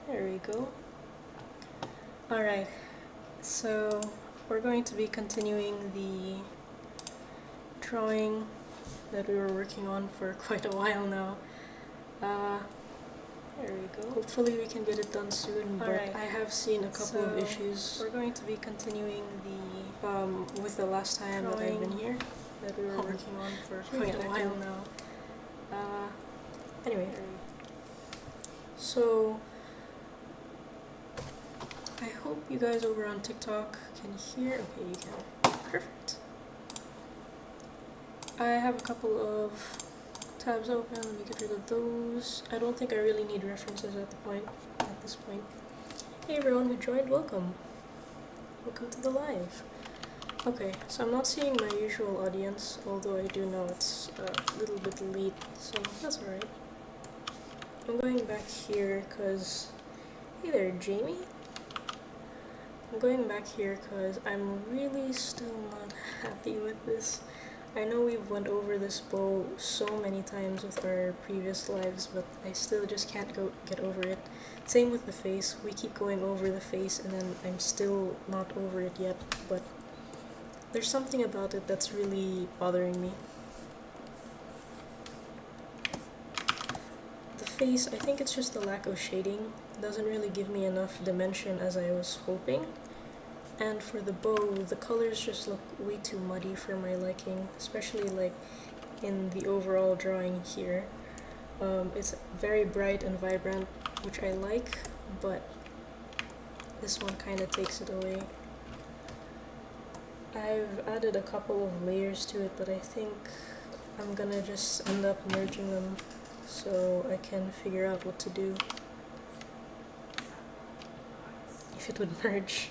There we go. Alright, so we're going to be continuing the drawing that we were working on for quite a while now. There we go. Hopefully we can get it done soon, but I have seen a couple of issues. We're going to be continuing the with the last time that I've been here, that we were working on for quite a while now. Anyway, so I hope you guys over on TikTok can hear. Okay, you can. Perfect. I have a couple of tabs open. Let me get rid of those. I don't think I really need references at this point. Hey everyone who joined, welcome. Welcome to the live. Okay, so I'm not seeing my usual audience, although I do know it's a little bit late, so that's alright. I'm going back here because... Hey there, Jamie? I'm going back here because I'm really still not happy with this. I know we've went over this bow so many times with our previous lives, but I still just can't get over it. Same with the face. We keep going over the face and then I'm still not over it yet, but there's something about it that's really bothering me. The face, I think it's just the lack of shading. It doesn't really give me enough dimension as I was hoping. And for the bow, the colors just look way too muddy for my liking, especially like in the overall drawing here. It's very bright and vibrant, which I like, but this one kind of takes it away. I've added a couple of layers to it, but I think I'm gonna just end up merging them so I can figure out what to do. If it would merge.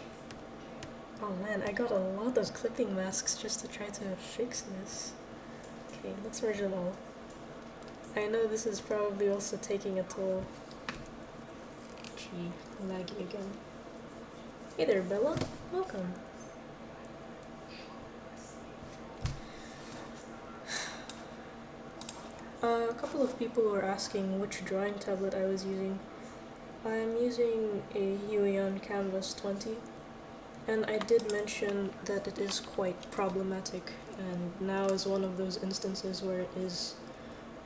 Oh man, I got a lot of clipping masks just to try to fix this. Okay, let's merge them all. I know this is probably also taking a toll. Gee, laggy again. Hey there, Bella. Welcome. A couple of people were asking which drawing tablet I was using. I'm using a Huion Canvas 20. And I did mention that it is quite problematic, and now is one of those instances where it is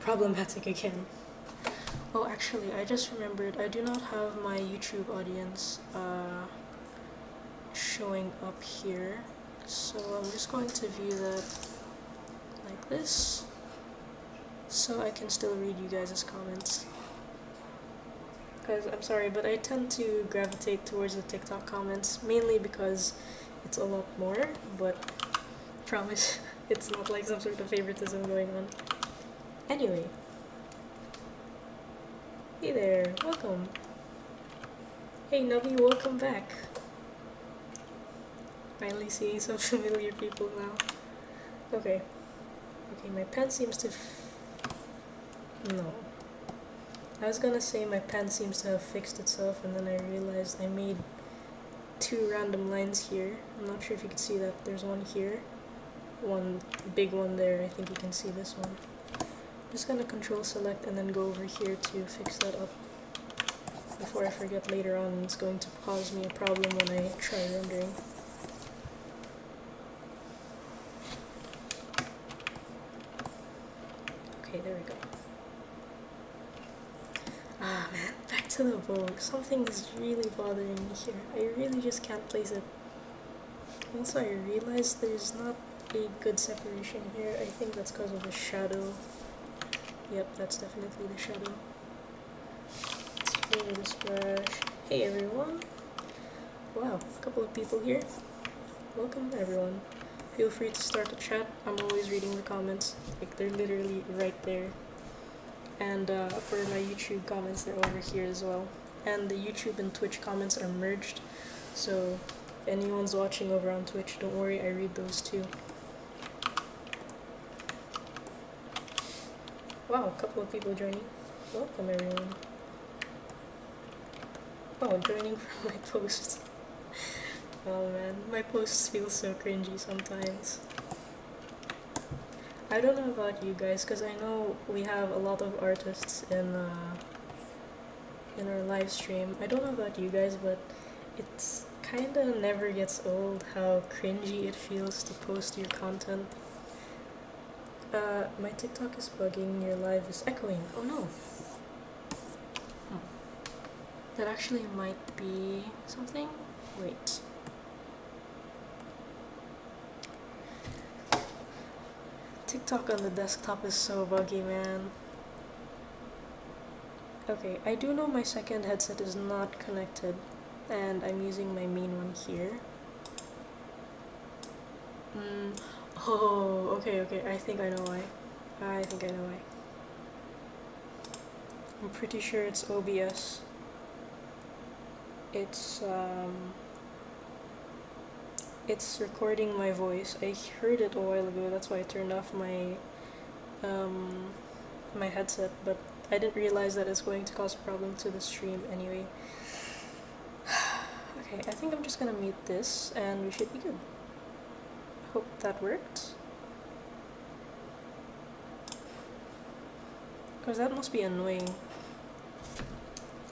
problematic again. Oh, actually, I just remembered, I do not have my YouTube audience showing up here, so I'm just going to view that like this, so I can still read you guys' comments. Because I'm sorry, but I tend to gravitate towards the TikTok comments, mainly because it's a lot more, but promise, it's not like some sort of favoritism going on. Anyway. Hey there, welcome. Hey Navi, welcome back. Finally seeing some familiar people now. Okay. Okay, my pen seems to... No. I was gonna say my pen seems to have fixed itself, and then I realized I made two random lines here. I'm not sure if you can see that. There's one here, one big one there. I think you can see this one. I'm just gonna control select and then go over here to fix that up before I forget later on. It's going to cause me a problem when I try rendering. Okay, there we go. Ah man, back to the bow. Something is really bothering me here. I really just can't place it. Also, I realized there's not a good separation here. I think that's because of the shadow. Yep, that's definitely the shadow. Let's flavor this brush. Hey everyone! Wow, a couple of people here. Welcome everyone. Feel free to start a chat. I'm always reading the comments. Like, they're literally right there. And for my YouTube comments, they're over here as well. And the YouTube and Twitch comments are merged, so if anyone's watching over on Twitch, don't worry, I read those too. Wow, a couple of people joining. Welcome everyone. Oh, joining from my posts. Oh man, my posts feel so cringy sometimes. I don't know about you guys, because I know we have a lot of artists in in our live stream. I don't know about you guys, but it's kinda never gets old how cringy it feels to post your content. My TikTok is bugging, your live is echoing. Oh no. That actually might be something. Wait. TikTok on the desktop is so buggy, man. Okay, I do know my second headset is not connected, and I'm using my main one here. Oh, okay, I think I know why. I'm pretty sure it's OBS. It's recording my voice. I heard it a while ago, that's why I turned off my my headset, but I didn't realize that it's going to cause a problem to the stream anyway. Okay, I think I'm just gonna mute this and we should be good. Hope that worked. Because that must be annoying.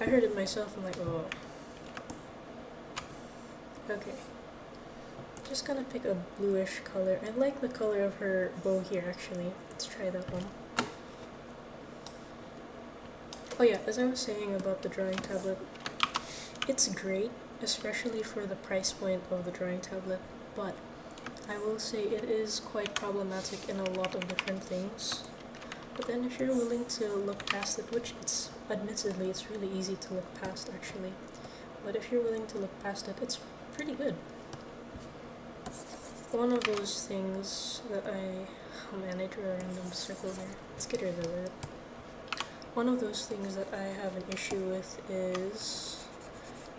I heard it myself, I'm like, oh. Okay. Just gonna pick a bluish color. I like the color of her bow here actually. Let's try that one. Oh yeah, as I was saying about the drawing tablet, it's great, especially for the price point of the drawing tablet, but I will say it is quite problematic in a lot of different things. But then if you're willing to look past it, which admittedly it's really easy to look past actually, but if you're willing to look past it, it's pretty good. One of those things that oh man, I drew a random circle there. Let's get rid of it. One of those things that I have an issue with is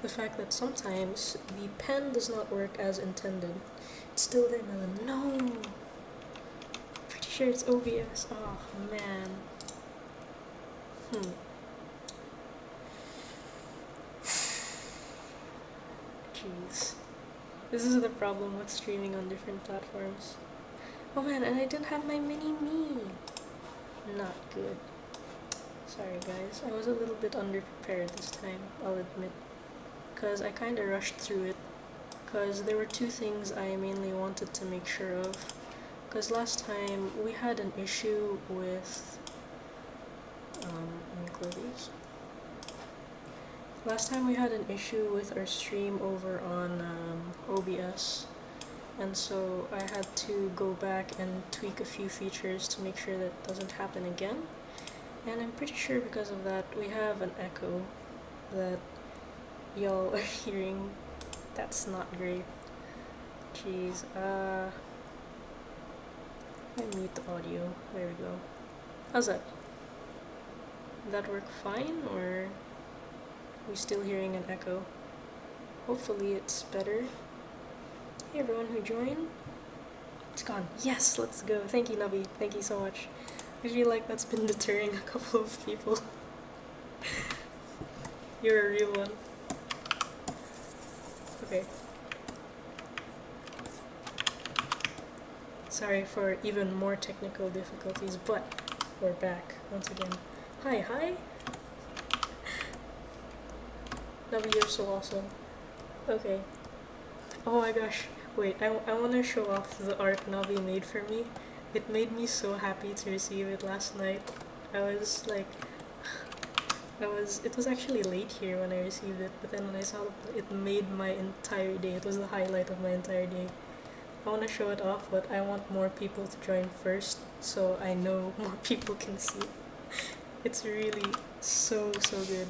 the fact that sometimes the pen does not work as intended. It's still there, Melon. No! Pretty sure it's OBS. Oh man. Jeez. This is the problem with streaming on different platforms. Oh man, and I didn't have my mini-me. Not good. Sorry guys, I was a little bit underprepared this time, I'll admit. Because I kinda rushed through it. Because there were two things I mainly wanted to make sure of. Because last time we had an issue with... let me close these. Last time we had an issue with our stream over on OBS, and so I had to go back and tweak a few features to make sure that doesn't happen again. And I'm pretty sure because of that we have an echo that y'all are hearing. That's not great. Jeez, I mute the audio. There we go. How's that? Did that work fine, or are we still hearing an echo? Hopefully it's better. Hey everyone who joined. It's gone. Yes, let's go. Thank you, Nubby. Thank you so much. I feel like that's been deterring a couple of people. You're a real one. Okay. Sorry for even more technical difficulties, but we're back once again. Hi. Nubby, you're so awesome. Okay. Oh my gosh. Wait, I want to show off the art Navi made for me. It made me so happy to receive it last night. I was like... it was actually late here when I received it, but then when I saw it made my entire day. It was the highlight of my entire day. I want to show it off, but I want more people to join first, so I know more people can see. It's really so good.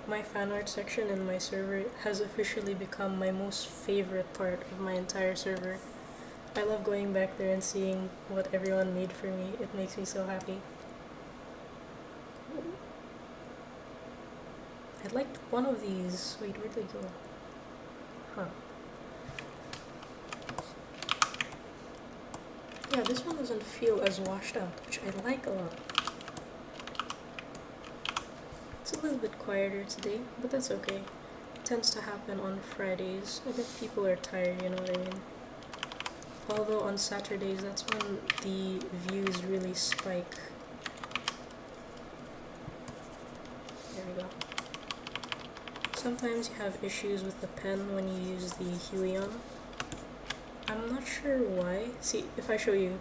My fan art section in my server has officially become my most favorite part of my entire server. I love going back there and seeing what everyone made for me. It makes me so happy. I'd like one of these. Wait, where'd they go? Huh. Yeah, this one doesn't feel as washed out, which I like a lot. It's a little bit quieter today, but that's okay. It tends to happen on Fridays. I bet people are tired, you know what I mean? Although on Saturdays, that's when the views really spike. There we go. Sometimes you have issues with the pen when you use the Huion. I'm not sure why. See, if I show you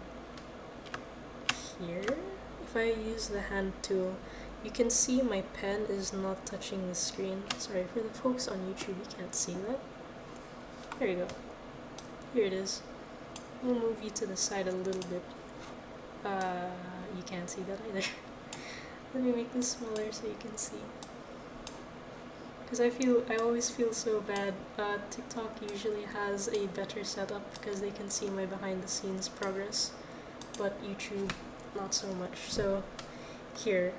here, if I use the hand tool, you can see my pen is not touching the screen. Sorry, for the folks on YouTube, you can't see that. There you go. Here it is. We'll move you to the side a little bit. You can't see that either. Let me make this smaller so you can see. Because I always feel so bad. TikTok usually has a better setup because they can see my behind the scenes progress, but YouTube not so much. So here,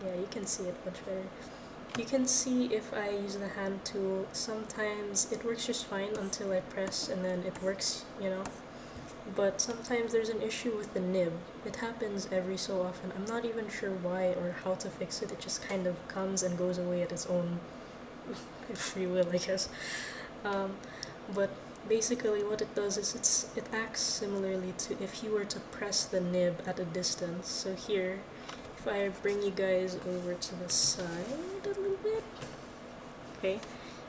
yeah, you can see it much better. You can see if I use the hand tool, sometimes it works just fine until I press and then it works, you know. But sometimes there's an issue with the nib. It happens every so often. I'm not even sure why or how to fix it. It just kind of comes and goes away at its own free will, I guess. But basically what it does is it acts similarly to if you were to press the nib at a distance. So here, if I bring you guys over to the side a little bit, okay,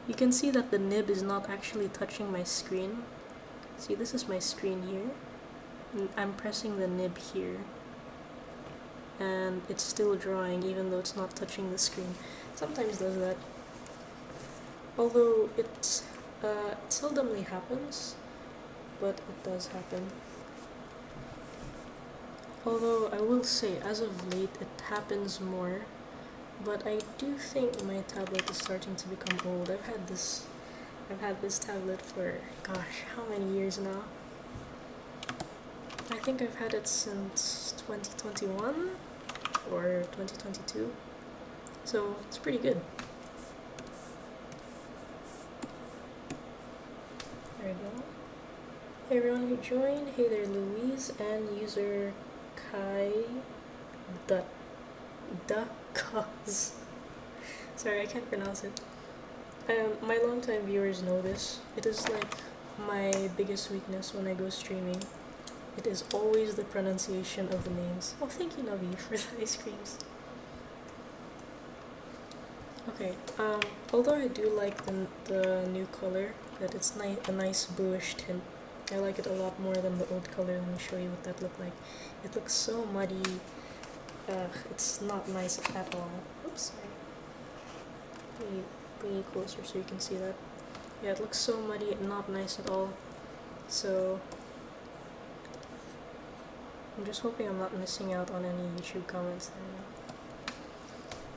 you can see that the nib is not actually touching my screen. See, this is my screen here, and I'm pressing the nib here, and it's still drawing even though it's not touching the screen. Sometimes does that, although it seldomly happens, but it does happen. Although I will say, as of late, it happens more, but I do think my tablet is starting to become old. I've had this tablet for, gosh, how many years now? I think I've had it since 2021 or 2022, so it's pretty good. There we go. Hey everyone who joined, hey there Louise and user Kai Cause. Sorry, I can't pronounce it. My longtime viewers know this. It is like my biggest weakness when I go streaming. It is always the pronunciation of the names. Oh, thank you, Navi, for the ice creams. Okay, although I do like the new color, that it's a nice bluish tint. I like it a lot more than the old color. Let me show you what that looked like. It looks so muddy. It's not nice at all. Oops, sorry. Let me bring it closer so you can see that. Yeah, it looks so muddy and not nice at all. So I'm just hoping I'm not missing out on any YouTube comments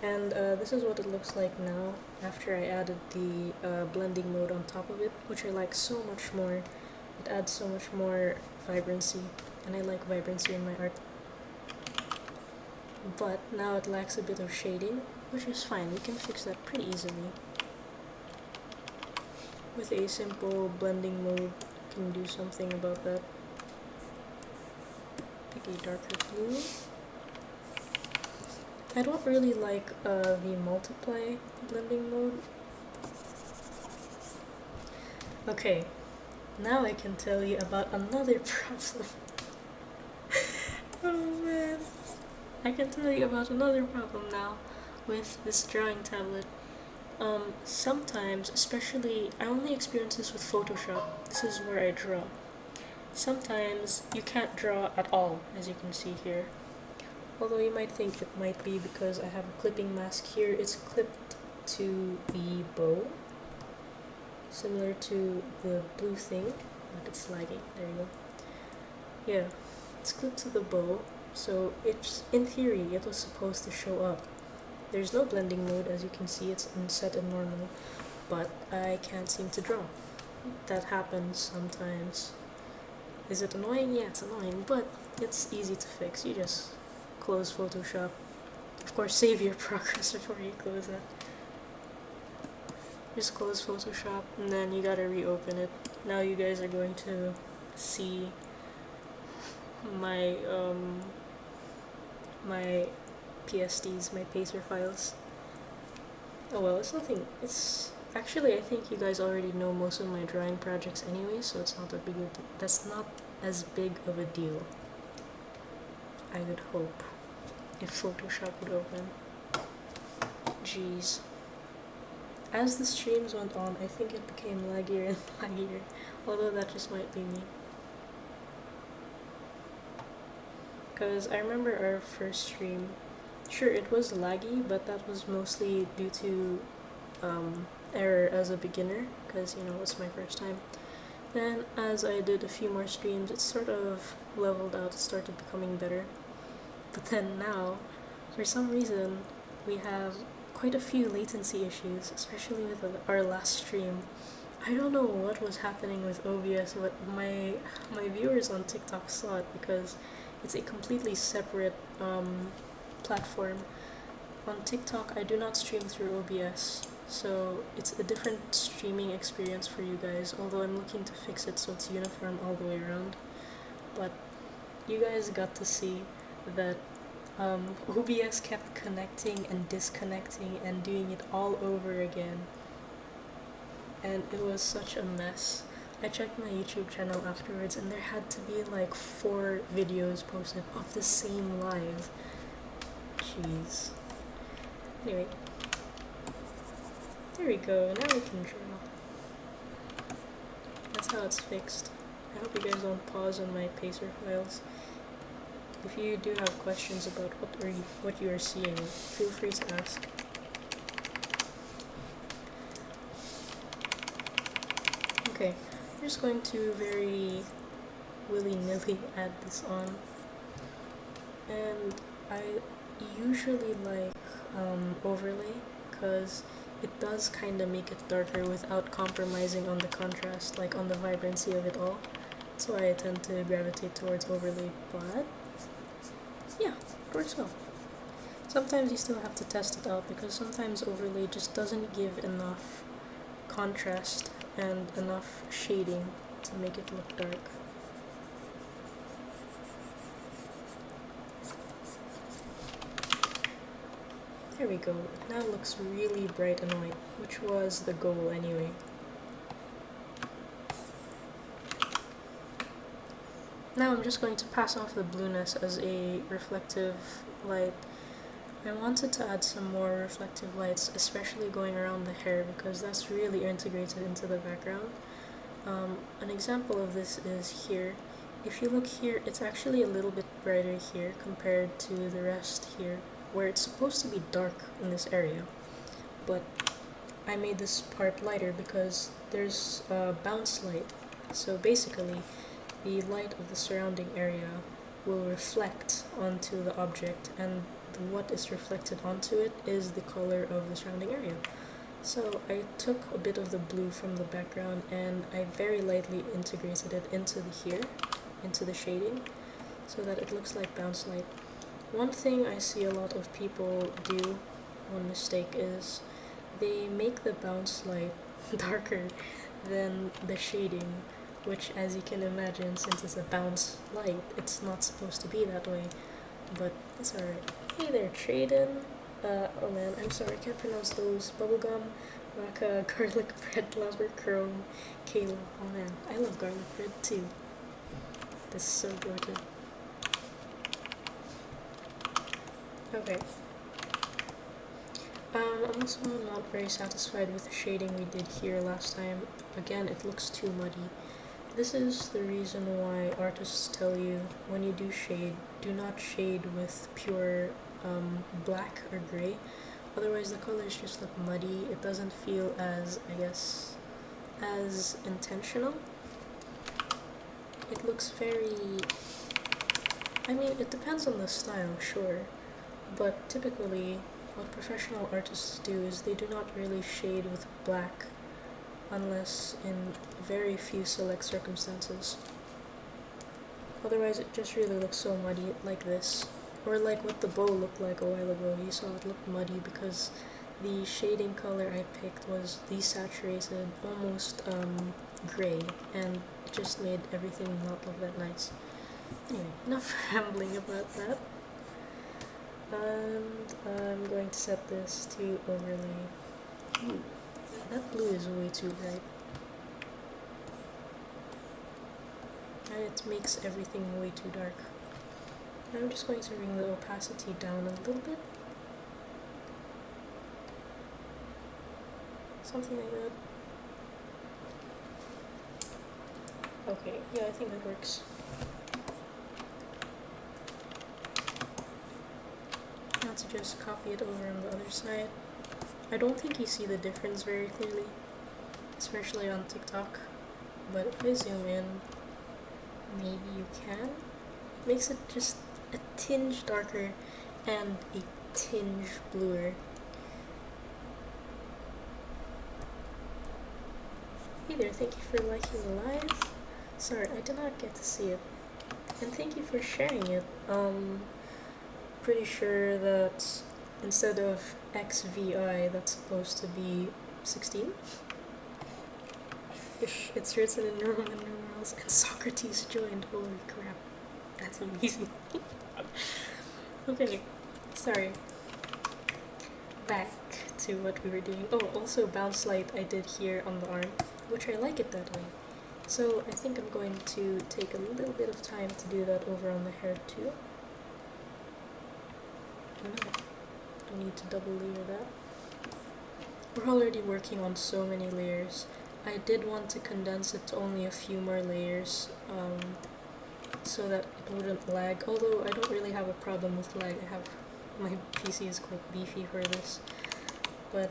there. And this is what it looks like now after I added the blending mode on top of it, which I like so much more. It adds so much more vibrancy, and I like vibrancy in my art. But now it lacks a bit of shading, which is fine. We can fix that pretty easily. With a simple blending mode, you can do something about that. Pick a darker blue. I don't really like the multiply blending mode. Okay, now I can tell you about another problem. Oh man. I can tell you about another problem now with this drawing tablet. Sometimes, especially, I only experience this with Photoshop. This is where I draw. Sometimes you can't draw at all, as you can see here. Although you might think it might be because I have a clipping mask here. It's clipped to the bow, similar to the blue thing, but it's lagging. There you go. Yeah, it's clipped to the bow, so it's, in theory, it was supposed to show up. There's no blending mode, as you can see, it's set in normal, but I can't seem to draw. That happens sometimes. Is it annoying? Yeah, it's annoying, but it's easy to fix. You just close Photoshop. Of course, save your progress before you close it. Just close Photoshop, and then you gotta reopen it. Now you guys are going to see my my PSDs, my Pacer files. Oh well, it's nothing. It's actually, I think you guys already know most of my drawing projects anyway, so it's not that big of that's not as big of a deal. I would hope, if Photoshop would open. Jeez. As the streams went on, I think it became laggier and laggier, although that just might be me. Because I remember our first stream, sure, it was laggy, but that was mostly due to error as a beginner, because, you know, it's my first time. Then, as I did a few more streams, it sort of leveled out, started becoming better. But then now, for some reason, we have quite a few latency issues, especially with our last stream. I don't know what was happening with OBS, but my viewers on TikTok saw it because it's a completely separate platform. On TikTok, I do not stream through OBS, so it's a different streaming experience for you guys, although I'm looking to fix it so it's uniform all the way around. But you guys got to see that OBS kept connecting and disconnecting and doing it all over again. And it was such a mess. I checked my YouTube channel afterwards and there had to be like 4 videos posted of the same live. Jeez. Anyway. There we go, now we can draw. That's how it's fixed. I hope you guys don't pause on my pacer files. If you do have questions about what you are seeing, feel free to ask. Okay, I'm just going to very willy-nilly add this on. And I usually like overlay, because it does kind of make it darker without compromising on the contrast, like on the vibrancy of it all. That's why I tend to gravitate towards overlay, but yeah, it works well. Sometimes you still have to test it out because sometimes overlay just doesn't give enough contrast and enough shading to make it look dark. There we go, it now looks really bright and white, which was the goal anyway. Now I'm just going to pass off the blueness as a reflective light. I wanted to add some more reflective lights, especially going around the hair, because that's really integrated into the background. An example of this is here. If you look here, it's actually a little bit brighter here compared to the rest here, where it's supposed to be dark in this area. But I made this part lighter because there's a bounce light. So basically, the light of the surrounding area will reflect onto the object, and what is reflected onto it is the color of the surrounding area. So I took a bit of the blue from the background and I very lightly integrated it into the shading, so that it looks like bounce light. One thing I see a lot of people do, one mistake, is they make the bounce light darker than the shading, which, as you can imagine, since it's a bounce light, it's not supposed to be that way, but it's alright. Hey there, Traden. Oh man, I'm sorry, I can't pronounce those. Bubblegum, Raka, garlic bread, lover, chrome, Kayla. Oh man, I love garlic bread too. This is so gorgeous. Okay. I'm also not very satisfied with the shading we did here last time. Again, it looks too muddy. This is the reason why artists tell you, when you do shade, do not shade with pure black or gray. Otherwise the colors just look muddy. It doesn't feel as, I guess, as intentional. It looks very... I mean, it depends on the style, sure. But typically, what professional artists do is they do not really shade with black unless in very few select circumstances. Otherwise it just really looks so muddy, like this. Or like what the bow looked like a while ago. You saw it looked muddy because the shading color I picked was desaturated, almost gray, and it just made everything not look that nice. Anyway, enough rambling about that. And I'm going to set this to overlay. Ooh, that blue is way too bright. and it makes everything way too dark. I'm just going to bring the opacity down a little bit. Something like that. Okay, yeah, I think that works. Now to just copy it over on the other side. I don't think you see the difference very clearly, especially on TikTok, but if I zoom in, maybe you can. Makes it just a tinge darker and a tinge bluer. Hey there, thank you for liking the live. Sorry, I did not get to see it. And thank you for sharing it. Pretty sure that instead of XVI, that's supposed to be 16. It's written in Roman numerals, and Socrates joined. Holy crap. That's amazing. Okay, sorry. Back to what we were doing. Oh, also bounce light I did here on the arm, which I like it that way. So I think I'm going to take a little bit of time to do that over on the hair too. Don't need to double layer that. We're already working on so many layers. I did want to condense it to only a few more layers, so that it wouldn't lag, although I don't really have a problem with lag. My PC is quite beefy for this, but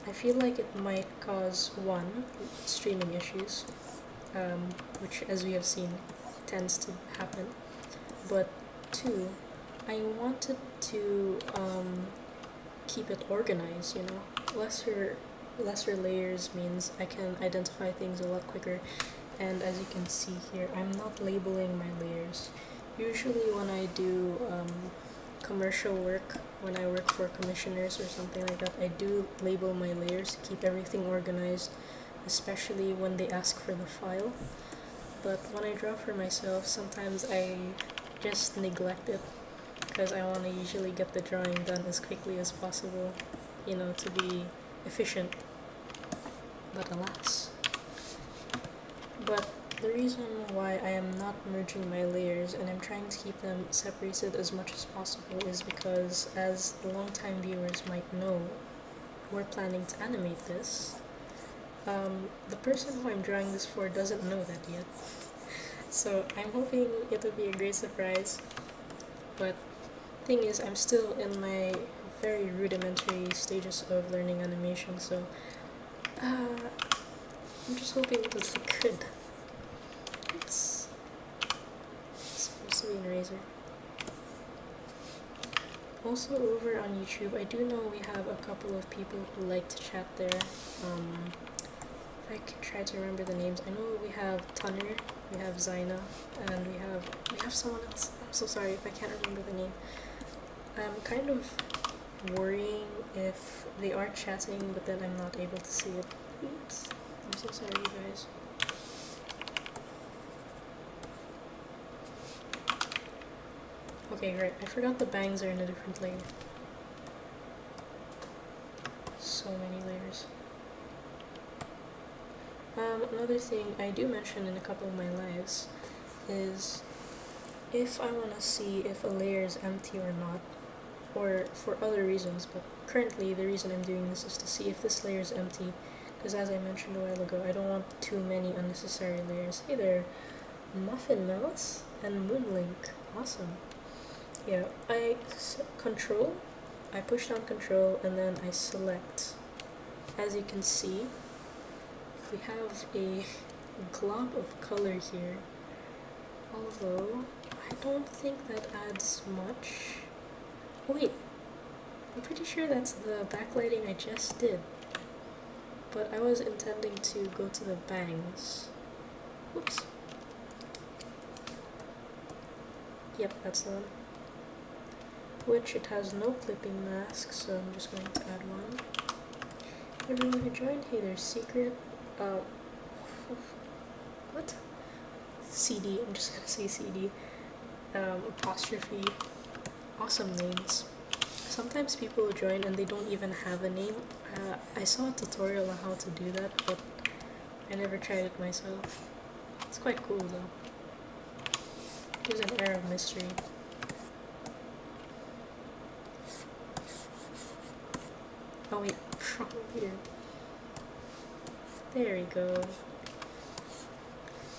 I feel like it might cause, one, streaming issues, which as we have seen tends to happen, but two, I wanted to keep it organized, you know. Lesser layers means I can identify things a lot quicker, and as you can see here, I'm not labeling my layers. Usually when I do commercial work, when I work for commissioners or something like that, I do label my layers to keep everything organized, especially when they ask for the file. But when I draw for myself, sometimes I just neglect it because I want to usually get the drawing done as quickly as possible, you know, to be efficient. But alas. But the reason why I am not merging my layers and I'm trying to keep them separated as much as possible is because, as the long-time viewers might know, we're planning to animate this. The person who I'm drawing this for doesn't know that yet. So I'm hoping it'll be a great surprise. But thing is, I'm still in my very rudimentary stages of learning animation, so I'm just hoping it'll look good. Oops. It's supposed to be an eraser. Also over on YouTube, I do know we have a couple of people who like to chat there. If I can try to remember the names, I know we have Tunner, we have Zaina, and we have someone else. I'm so sorry if I can't remember the name. I'm kind of worrying if they are chatting, but then I'm not able to see it. Oops. I'm so sorry, you guys. Okay, right. I forgot the bangs are in a different layer. So many layers. Another thing I do mention in a couple of my lives is if I want to see if a layer is empty or not, or for other reasons, but currently the reason I'm doing this is to see if this layer is empty, because as I mentioned a while ago, I don't want too many unnecessary layers. Hey there, Muffin Mouse and Moonlink. Awesome. Yeah, I push down control and then I select. As you can see, we have a glob of color here, although I don't think that adds much. Wait, I'm pretty sure that's the backlighting I just did, but I was intending to go to the bangs. Whoops. Yep, that's the one. Which it has no clipping mask, so I'm just going to add one. Everyone who joined, hey, there's Secret, what? CD, I'm just gonna say CD, apostrophe, awesome names. Sometimes people join and they don't even have a name. I saw a tutorial on how to do that, but I never tried it myself. It's quite cool though. There's an air of mystery. Oh wait, wrong here. There we go.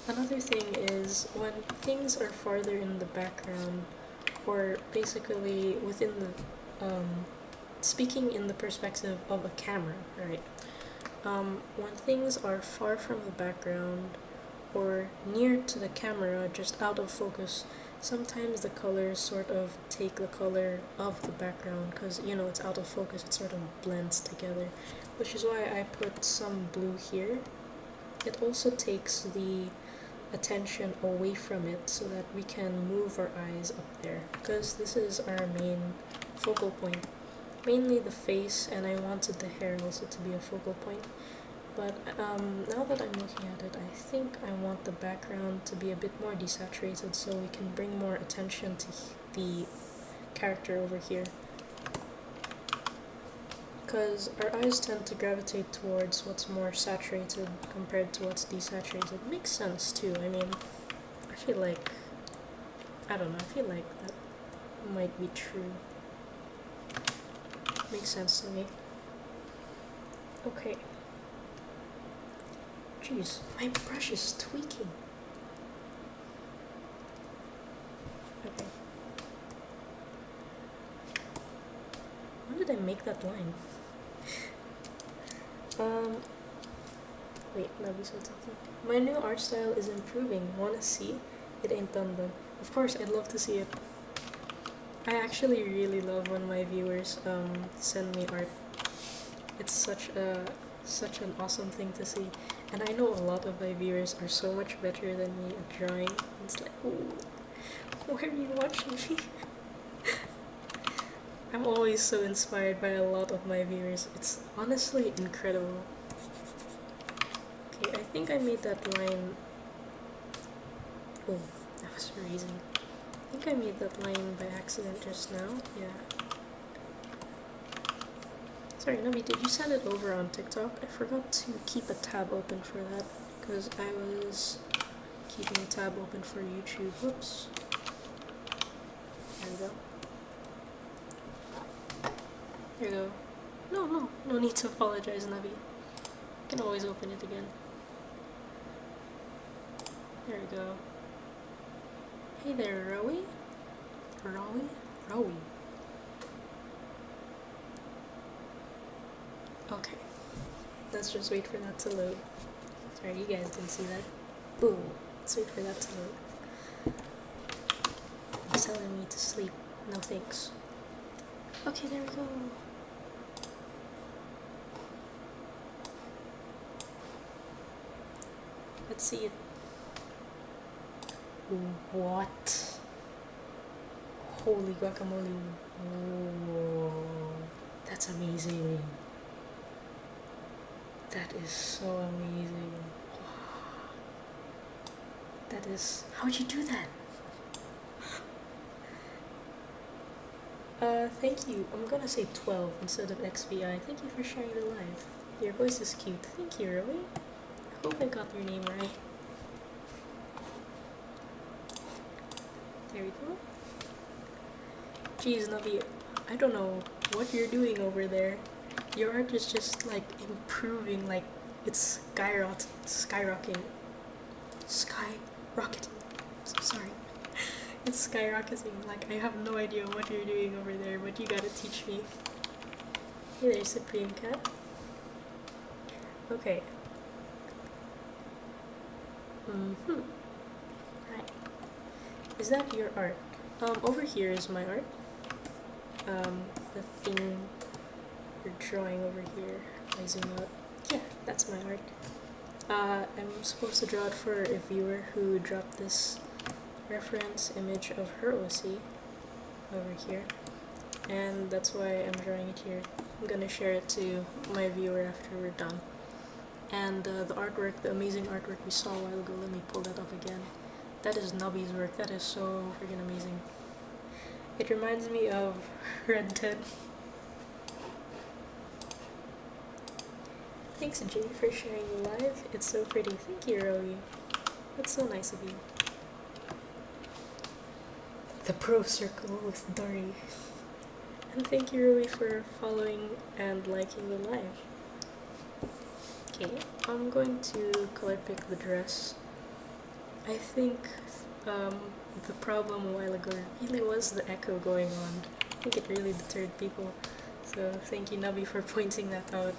Another thing is when things are farther in the background, or basically within the, speaking in the perspective of a camera, right? When things are far from the background or near to the camera, just out of focus, sometimes the colors sort of take the color of the background because, you know, it's out of focus, it sort of blends together, which is why I put some blue here. It also takes the attention away from it so that we can move our eyes up there, because this is our main focal point. Mainly the face, and I wanted the hair also to be a focal point. But now that I'm looking at it, I think I want the background to be a bit more desaturated so we can bring more attention to the character over here. Because our eyes tend to gravitate towards what's more saturated compared to what's desaturated. Makes sense too. I mean, I feel like, I don't know, I feel like that might be true. Makes sense to me. Okay. Jeez, my brush is tweaking. Okay. When did I make that line? Wait, let me say something. My new art style is improving. Wanna see? It ain't done though. Of course, I'd love to see it. I actually really love when my viewers send me art. It's such an awesome thing to see. And I know a lot of my viewers are so much better than me at drawing. It's like, ooh, why are you watching me? I'm always so inspired by a lot of my viewers. It's honestly incredible. Okay, I think I made that line. Oh, that was freezing. I think I made that line by accident just now. Yeah. Sorry, Nabi, did you send it over on TikTok? I forgot to keep a tab open for that because I was keeping a tab open for YouTube. Whoops. There we go. There you go. No need to apologize, Nabi. You can always open it again. There we go. Hey there, Rowie? Rowie. Okay. Let's just wait for that to load. Sorry, you guys didn't see that. Boom. Let's wait for that to load. It's telling me to sleep. No thanks. Okay, there we go. Let's see it. What? Holy guacamole. Whoa. That's amazing. That is so amazing. Wow. That is... How'd you do that? Thank you. I'm gonna say 12 instead of XVI. Thank you for sharing the live. Your voice is cute. Thank you, Rowie. I hope I got your name right. There we go. Jeez, Navi, I don't know what you're doing over there. Your art is just like improving, like it's skyrocketing. So sorry. It's skyrocketing. Like I have no idea what you're doing over there, but you gotta teach me. Hey there, Supreme Cat. Okay. Right. Is that your art? Over here is my art. The thing you're drawing over here. I zoom out. Yeah, that's my art. I'm supposed to draw it for a viewer who dropped this reference image of her OC over here. And that's why I'm drawing it here. I'm gonna share it to my viewer after we're done. And the artwork, the amazing artwork we saw a while ago, let me pull that up again. That is Nabi's work. That is so freaking amazing. It reminds me of Red Dead. Thanks, Jay, for sharing the live. It's so pretty. Thank you, Rowie. That's so nice of you. The Pro Circle with Dory. And thank you, Rui, for following and liking the live. Okay, I'm going to color pick the dress. I think the problem a while ago really was the echo going on. I think it really deterred people. So thank you, Nabi, for pointing that out.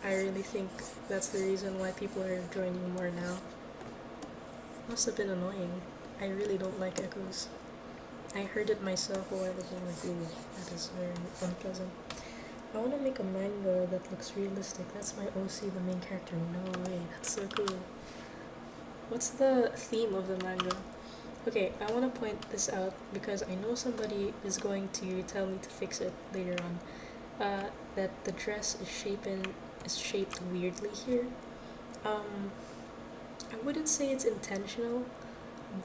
I really think that's the reason why people are joining more now. Must have been annoying. I really don't like echoes. I heard it myself a while ago, like, ooh, that is very unpleasant. I want to make a manga that looks realistic. That's my OC, the main character. No way, that's so cool. What's the theme of the manga? Okay, I want to point this out because I know somebody is going to tell me to fix it later on. That the dress is shaped weirdly here. I wouldn't say it's intentional,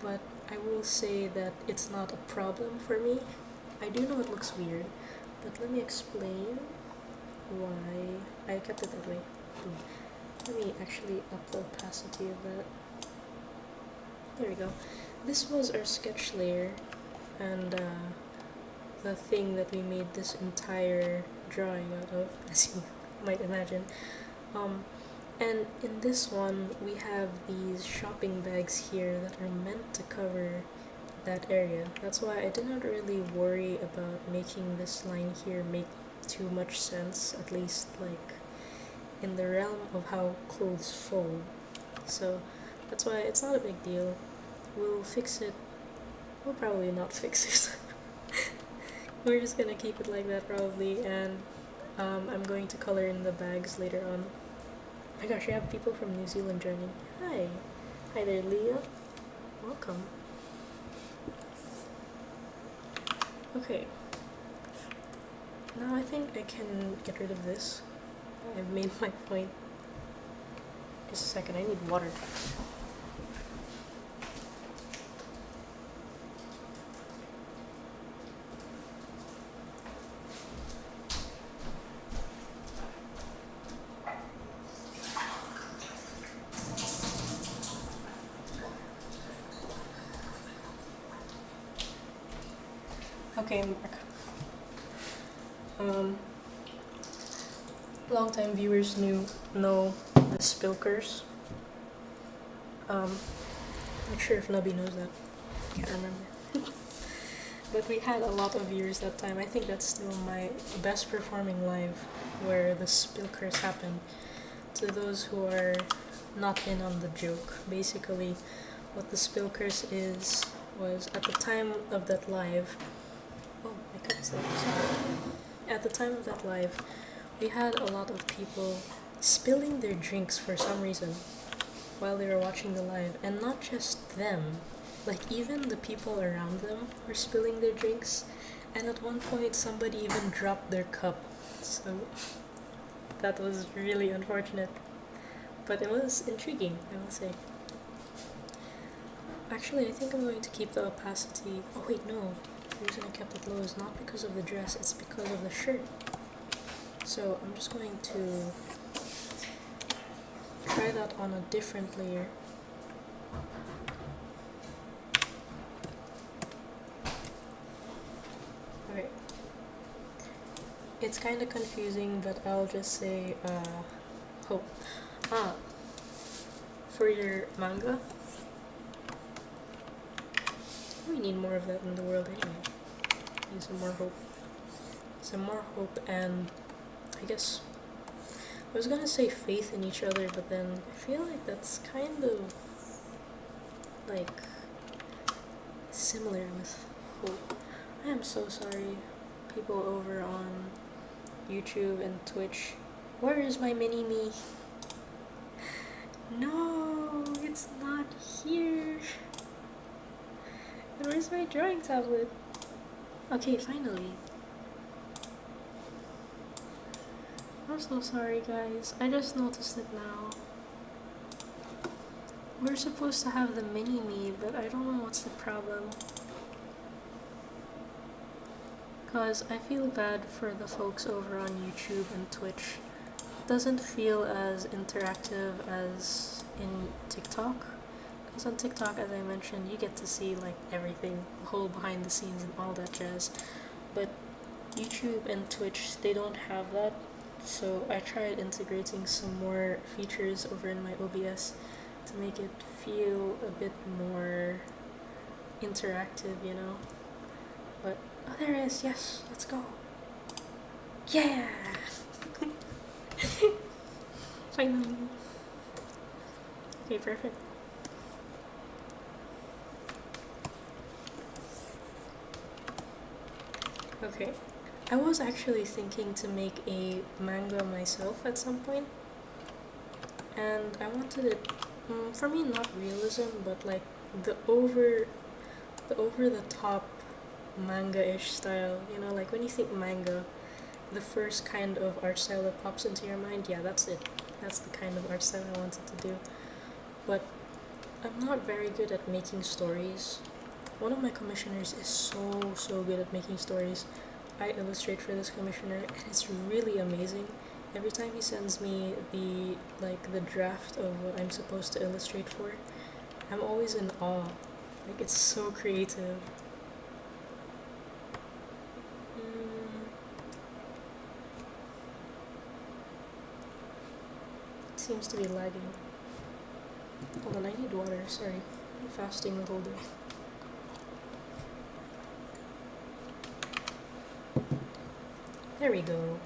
but I will say that it's not a problem for me. I do know it looks weird, but let me explain why I kept it that way. Let me actually up the opacity of that. There we go. This was our sketch layer, and the thing that we made this entire drawing out of, as you might imagine. And in this one, we have these shopping bags here that are meant to cover that area. That's why I did not really worry about making this line here make too much sense, at least like in the realm of how clothes fold. So that's why it's not a big deal. We'll fix it. We'll probably not fix it. We're just gonna keep it like that probably, and I'm going to color in the bags later on. Oh my gosh, we have people from New Zealand joining. Hi. Hi there, Leah. Welcome. Okay. Now I think I can get rid of this. I've made my point. Just a second, I need water. Okay, Mark. Long-time viewers know the Spilkers. Not sure if Nabi knows that. Can't remember. But we had a lot of viewers that time. I think that's still my best performing live where the Spilkers happened. To those who are not in on the joke, basically what the Spilkers was at the time of that live. Oh, my goodness, at the time of that live, we had a lot of people spilling their drinks for some reason while they were watching the live, and not just them, like even the people around them were spilling their drinks, and at one point somebody even dropped their cup, so that was really unfortunate, but it was intriguing, I will say. Actually, I think I'm going to keep the opacity. Oh wait, no. The reason I kept it low is not because of the dress, it's because of the shirt. So I'm just going to try that on a different layer. Okay. It's kind of confusing, but I'll just say, hope. For your manga, we need more of that in the world anyway. Need some more hope. Some more hope and, I guess, I was gonna say faith in each other, but then I feel like that's kind of, like, similar with hope. I am so sorry, people over on YouTube and Twitch. Where is my mini-me? No, it's not here. Where's my drawing tablet? Okay, finally. I'm so sorry, guys. I just noticed it now. We're supposed to have the mini-me, but I don't know what's the problem. Because I feel bad for the folks over on YouTube and Twitch. It doesn't feel as interactive as in TikTok. Because on TikTok, as I mentioned, you get to see like everything, the whole behind the scenes and all that jazz. But YouTube and Twitch, they don't have that. So I tried integrating some more features over in my OBS to make it feel a bit more interactive, you know? But, oh, there it is, yes, let's go. Yeah! Finally. Okay, perfect. Okay. I was actually thinking to make a manga myself at some point, and I wanted it, for me, not realism, but like the over the top manga-ish style. You know, like when you think manga, the first kind of art style that pops into your mind, yeah, that's it. That's the kind of art style I wanted to do. But I'm not very good at making stories. One of my commissioners is so good at making stories. I illustrate for this commissioner, and it's really amazing. Every time he sends me the draft of what I'm supposed to illustrate for, I'm always in awe. Like, it's so creative. It seems to be lagging. Hold on, I need water, sorry. I'm fasting the whole day. There we go.